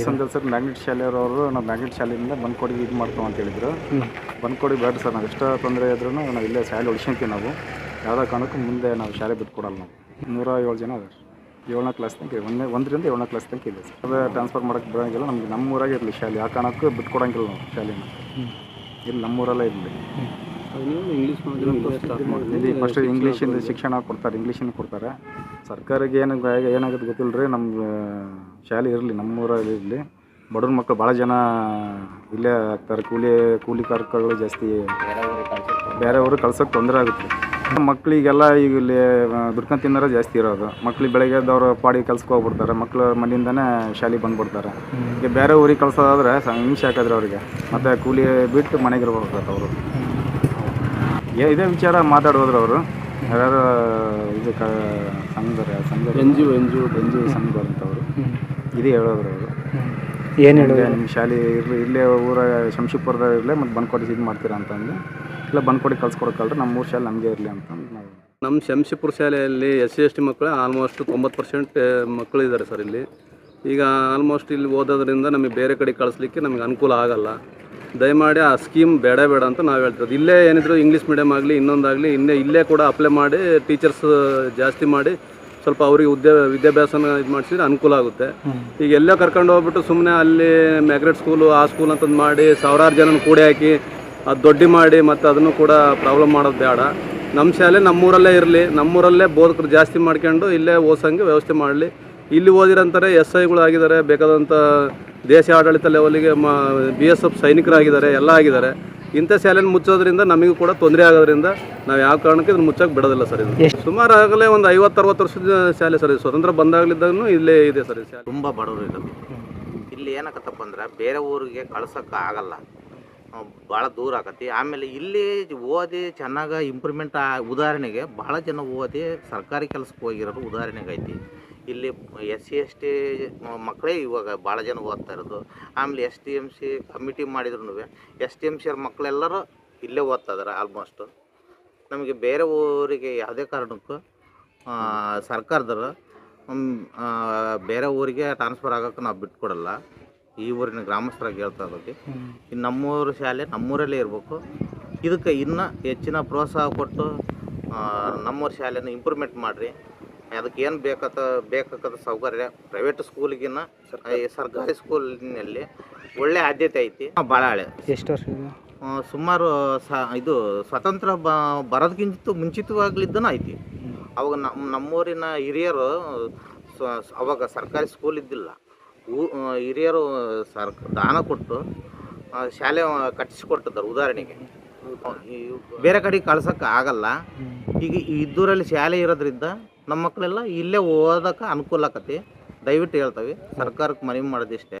ಸಂದಲ್ sir magnet ಶಾಲೆಯವರು ನಾವು magnet ಶಾಲೆಯಿಂದ ಬಂದ್ಕೊಡಿ ಇದು ಮಾಡ್ತಾವೆ ಅಂತ ಹೇಳಿದ್ರು. ಬಂದ್ಕೊಡಿ ಬೇಡ ಸರ್, ನಾವು ಎಷ್ಟೋ ತೊಂದರೆ ಇದ್ರೂ ನಾವು ಇಲ್ಲೇ ಶಾಲೆ ಉಳಿಸ್ಕೊಂತೀವಿ. ನಾವು ಯಾವುದೇ ಕಾರಣಕ್ಕೂ ಮುಂದೆ ನಾವು ಶಾಲೆ ಬಿಟ್ಕೊಡಲ್ಲ. ನಾವು 107 ಜನ ಅದಾರೆ. 7ನೇ ಕ್ಲಾಸ್ ತನಕ 1ರಿಂದ 7ನೇ ಕ್ಲಾಸ್ ತನಕ ಇದೆ ಸರ್. ಅದೇ ಟ್ರಾನ್ಸ್ಫರ್ ಮಾಡೋಕ್ಕೆ ಬರೋಂಗಿಲ್ಲ. ನಮ್ಗೆ ನಮ್ಮೂರಾಗೆ ಇರಲಿ ಶಾಲೆ, ಆ ಕಾರಣಕ್ಕೂ ಬಿಟ್ಕೊಡಂಗಿಲ್ಲ ನಾವು ಶಾಲೆನ. ಇಲ್ಲಿ ನಮ್ಮೂರಲ್ಲೇ ಇರಲಿ. ಇಲ್ಲಿ ಫಸ್ಟ್ ಇಂಗ್ಲೀಷಿಂದ ಶಿಕ್ಷಣ ಕೊಡ್ತಾರೆ, ಇಂಗ್ಲೀಷಿನ ಕೊಡ್ತಾರೆ. ಸರ್ಕಾರಿಗೆ ಏನಾಗುತ್ತೆ ಗೊತ್ತಿಲ್ಲ ರೀ. ನಮ್ಗೆ ಶಾಲೆ ಇರಲಿ, ನಮ್ಮೂರಲ್ಲಿ ಇರಲಿ. ಬಡವ್ರ ಮಕ್ಕಳು ಭಾಳ ಜನ ಇಲ್ಲೇ ಆಗ್ತಾರೆ. ಕೂಲಿ ಕಾರ್ಮಿಕಗಳು ಜಾಸ್ತಿ, ಬೇರೆ ಊರಿಗೆ ಕಳ್ಸೋಕ್ಕೆ ತೊಂದರೆ ಆಗುತ್ತೆ. ಮಕ್ಕಳಿಗೆಲ್ಲ ಈಗ ಇಲ್ಲಿ ದುಡ್ಕೊಂಡು ತಿನ್ನೋರು ಜಾಸ್ತಿ ಇರೋದು. ಮಕ್ಳಿಗೆ ಬೆಳಗ್ಗೆ ಎದ್ದವ್ರು ಪಾಡಿಗೆ ಕೆಲ್ಸಕ್ಕೆ ಹೋಗ್ಬಿಡ್ತಾರೆ. ಮಕ್ಕಳು ಮನೆಯಿಂದನೇ ಶಾಲೆಗೆ ಬಂದುಬಿಡ್ತಾರೆ. ಈಗ ಬೇರೆ ಊರಿಗೆ ಕಳ್ಸೋದಾದ್ರೆ ಹಿಂಸೆ ಹಾಕಿದ್ರೆ ಅವ್ರಿಗೆ ಮತ್ತೆ ಕೂಲಿ ಬಿಟ್ಟು ಮನೆಗೆ ಇರ್ಬೇಕಾಗತ್ತೆ ಅವರು. ಇದೇ ವಿಚಾರ ಮಾತಾಡೋದ್ರು ಅವರು. ಯಾರು ಇದು ಸಂಘ ಎನ್ ಜಿ ಒ ಸಂಘದವ್ರಂಥವ್ರು ಇದೇ ಹೇಳೋದ್ರು ಅವರು. ಏನು ಹೇಳಿದ್ರೆ ನಿಮ್ಮ ಶಾಲೆ ಇರಲಿ, ಇಲ್ಲೇ ಊರ ಶಂಶಿಪುರದಾಗ ಇರಲಿ, ಮತ್ತು ಬಂದ್ಕೊಡಿ ಇದು ಮಾಡ್ತೀರಾ ಅಂತಂದು. ಇಲ್ಲ ಬಂದ್ಕೊಡಿ ಕಳ್ಸ್ಕೊಡಕ್ಕಲ್ರಿ, ನಮ್ಮ ಊರು ಶಾಲೆ ನಮಗೆ ಇರಲಿ ಅಂತ ನಾವು. ನಮ್ಮ ಶಂಶಿಪುರ ಶಾಲೆಯಲ್ಲಿ SC/ST ಮಕ್ಕಳು ಆಲ್ಮೋಸ್ಟ್ 90% ಮಕ್ಕಳು ಇದ್ದಾರೆ ಸರ್. ಇಲ್ಲಿ ಈಗ ಆಲ್ಮೋಸ್ಟ್ ಇಲ್ಲಿ ಓದೋದ್ರಿಂದ ನಮಗೆ ಬೇರೆ ಕಡೆ ಕಳಿಸ್ಲಿಕ್ಕೆ ನಮಗೆ ಅನುಕೂಲ ಆಗಲ್ಲ. ದಯಮಾಡಿ ಆ ಸ್ಕೀಮ್ ಬೇಡ ಅಂತ ನಾವು ಹೇಳ್ತಿರೋದು. ಇಲ್ಲೇ ಏನಿದ್ರು ಇಂಗ್ಲೀಷ್ ಮೀಡಿಯಮ್ ಆಗಲಿ ಇನ್ನೊಂದಾಗಲಿ ಇಲ್ಲೇ ಕೂಡ ಅಪ್ಲೈ ಮಾಡಿ ಟೀಚರ್ಸ್ ಜಾಸ್ತಿ ಮಾಡಿ ಸ್ವಲ್ಪ ಅವ್ರಿಗೆ ವಿದ್ಯಾಭ್ಯಾಸನ ಇದು ಮಾಡಿಸಿದ್ರೆ ಅನುಕೂಲ ಆಗುತ್ತೆ. ಈಗ ಎಲ್ಲೋ ಕರ್ಕೊಂಡು ಹೋಗ್ಬಿಟ್ಟು ಸುಮ್ಮನೆ ಅಲ್ಲಿ ಮ್ಯಾಗ್ನೆಟ್ ಸ್ಕೂಲು ಆ ಸ್ಕೂಲ್ ಅಂತಂದು ಮಾಡಿ ಸಾವಿರಾರು ಜನನ ಕೂಡಿ ಹಾಕಿ ಅದು ದೊಡ್ಡಿ ಮಾಡಿ ಮತ್ತು ಅದನ್ನು ಕೂಡ ಪ್ರಾಬ್ಲಮ್ ಮಾಡೋದು ಬೇಡ. ನಮ್ಮ ಶಾಲೆ ನಮ್ಮೂರಲ್ಲೇ ಇರಲಿ, ನಮ್ಮೂರಲ್ಲೇ ಬೋಧಕರು ಜಾಸ್ತಿ ಮಾಡ್ಕೊಂಡು ಇಲ್ಲೇ ಓದಿಸೋಂಗೆ ವ್ಯವಸ್ಥೆ ಮಾಡಲಿ. ಇಲ್ಲಿ ಓದಿರಂತಾರೆ SIಗಳು ಆಗಿದ್ದಾರೆ, ಬೇಕಾದಂಥ ದೇಶ ಆಡಳಿತ ಲೆವೆಲಿಗೆ BSF ಸೈನಿಕರಾಗಿದ್ದಾರೆ, ಎಲ್ಲ ಆಗಿದ್ದಾರೆ. ಇಂಥ ಶಾಲೆಯನ್ನು ಮುಚ್ಚೋದ್ರಿಂದ ನಮಗೂ ಕೂಡ ತೊಂದರೆ ಆಗೋದ್ರಿಂದ ನಾವು ಯಾವ ಕಾರಣಕ್ಕೆ ಇದನ್ನು ಮುಚ್ಚೋಕೆ ಬಿಡೋದಿಲ್ಲ ಸರ್. ಇದು ಸುಮಾರು ಆಗಲೇ ಒಂದು 50-60 ವರ್ಷದ ಶಾಲೆ ಸರ್. ಸ್ವತಂತ್ರ ಬಂದಾಗಲಿದ್ದಾಗೂ ಇಲ್ಲೇ ಇದೆ ಸರ್ ಶಾಲೆ. ತುಂಬ ಬಡವರು ಇರೋದು ಇಲ್ಲಿ. ಏನಾಗತ್ತಪ್ಪ ಅಂದ್ರೆ ಬೇರೆ ಊರಿಗೆ ಕಳ್ಸೋಕ್ಕೆ ಆಗಲ್ಲ, ಭಾಳ ದೂರ ಆಕತಿ. ಆಮೇಲೆ ಇಲ್ಲಿ ಓದಿ ಚೆನ್ನಾಗಿ ಇಂಪ್ರೂವ್ಮೆಂಟ್ ಉದಾಹರಣೆಗೆ ಭಾಳ ಜನ ಓದಿ ಸರ್ಕಾರಿ ಕೆಲಸಕ್ಕೆ ಹೋಗಿರೋದು ಉದಾಹರಣೆಗೆ ಐತಿ. ಇಲ್ಲಿ SC/ST ಮಕ್ಕಳೇ ಇವಾಗ ಭಾಳ ಜನ ಓದ್ತಾ ಇರೋದು. ಆಮೇಲೆ STMC ಕಮಿಟಿ ಮಾಡಿದ್ರು STMC ಅವ್ರ ಮಕ್ಕಳೆಲ್ಲರೂ ಇಲ್ಲೇ ಓದ್ತಾ ಇದ್ದಾರೆ ಆಲ್ಮೋಸ್ಟು. ನಮಗೆ ಬೇರೆ ಊರಿಗೆ ಯಾವುದೇ ಕಾರಣಕ್ಕೂ ಸರ್ಕಾರದವರು ಬೇರೆ ಊರಿಗೆ ಟ್ರಾನ್ಸ್ಫರ್ ಆಗೋಕ್ಕೆ ನಾವು ಬಿಟ್ಕೊಡಲ್ಲ. ಈ ಊರಿನ ಗ್ರಾಮಸ್ಥರಾಗಿ ಹೇಳ್ತಾ ಇರೋದು ಇನ್ನು ನಮ್ಮೂರು ಶಾಲೆ ನಮ್ಮೂರಲ್ಲೇ ಇರಬೇಕು. ಇದಕ್ಕೆ ಇನ್ನೂ ಹೆಚ್ಚಿನ ಪ್ರೋತ್ಸಾಹ ಕೊಟ್ಟು ನಮ್ಮೂರು ಶಾಲೆನ ಇಂಪ್ರೂವ್ಮೆಂಟ್ ಮಾಡಿರಿ. ಅದಕ್ಕೆ ಏನು ಬೇಕಾದ ಸೌಕರ್ಯ ಪ್ರೈವೇಟ್ ಸ್ಕೂಲಿಗಿನ್ನ ಸರ್ಕಾರಿ ಸ್ಕೂಲಿನಲ್ಲಿ ಒಳ್ಳೆ ಆದ್ಯತೆ ಐತಿ. ಬಾಳಾಳೆ ಎಷ್ಟು ವರ್ಷ ಸುಮಾರು ಇದು ಸ್ವತಂತ್ರ ಬರೋದಕ್ಕಿಂತ ಮುಂಚಿತವಾಗ್ಲಿದ್ದನೂ ಐತಿ. ಅವಾಗ ನಮ್ಮೂರಿನ ಹಿರಿಯರು ಅವಾಗ ಸರ್ಕಾರಿ ಸ್ಕೂಲ್ ಇದ್ದಿಲ್ಲ. ಹಿರಿಯರು ದಾನ ಕೊಟ್ಟು ಶಾಲೆ ಕಟ್ಟಿಸಿಕೊಟ್ಟಿದ್ದಾರೆ ಉದಾಹರಣೆಗೆ. ಬೇರೆ ಕಡೆಗೆ ಕಳ್ಸೋಕ್ಕೆ ಆಗಲ್ಲ. ಈಗ ಇದ್ದೂರಲ್ಲಿ ಶಾಲೆ ಇರೋದ್ರಿಂದ ನಮ್ಮ ಮಕ್ಕಳೆಲ್ಲ ಇಲ್ಲೇ ಓದೋಕ್ಕೆ ಅನುಕೂಲ ಆಕತಿ. ದಯವಿಟ್ಟು ಹೇಳ್ತೇವೆ ಸರ್ಕಾರಕ್ಕೆ ಮನವಿ ಮಾಡೋದಿಷ್ಟೇ.